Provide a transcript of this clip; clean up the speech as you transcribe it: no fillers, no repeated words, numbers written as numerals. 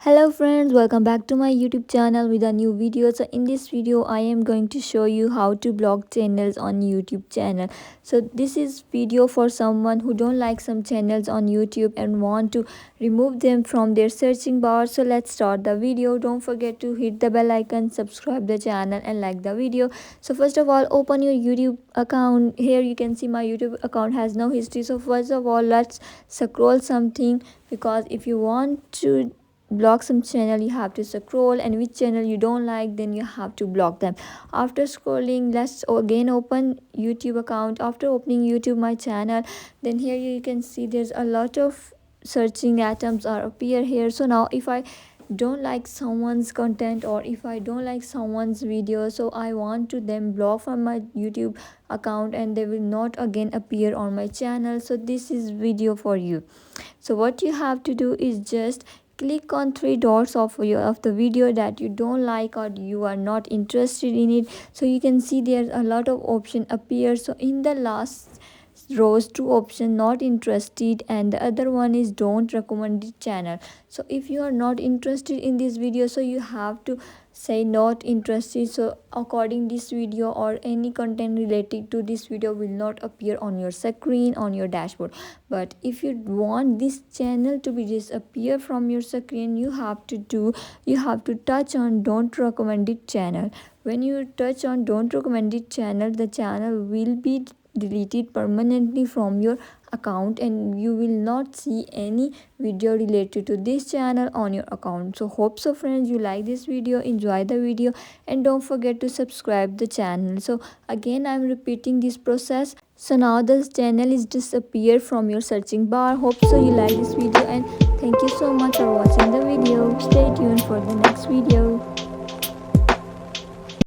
Hello friends, welcome back to my YouTube channel with a new video. So in this video I am going to show you how to block channels on YouTube channel. So this is video for someone who don't like some channels on YouTube and want to remove them from their searching bar. So let's start the video. Don't forget to hit the bell icon, subscribe the channel and like the video. So first of all, open your YouTube account. Here you can see my YouTube account has no history. So first of all, let's scroll something, because if you want to block some channel you have to scroll, and which channel you don't like then you have to block them. After scrolling, let's again open YouTube account. After opening YouTube my channel, then here you can see there's a lot of searching items are appear here. So now if I don't like someone's content or if I don't like someone's video, so I want to then block from my YouTube account and they will not again appear on my channel. So this is video for you. So what you have to do is just click on three dots of the video that you don't like or you are not interested in it. So you can see there's a lot of option appear. So in the last rows, two option, not interested, and the other one is don't recommend the channel. So if you are not interested in this video, so you have to say not interested. So according this video or any content related to this video will not appear on your screen, on your dashboard. But if you want this channel to be disappear from your screen, you have to touch on don't recommend it channel. When you touch on don't recommend it channel, the channel will be deleted permanently from your account and you will not see any video related to this channel on your account. So hope so friends you like this video, enjoy the video, and don't forget to subscribe the channel. So again I'm repeating this process. So now this channel is disappear from your searching bar. Hope so you like this video, and thank you so much for watching the video. Stay tuned for the next video.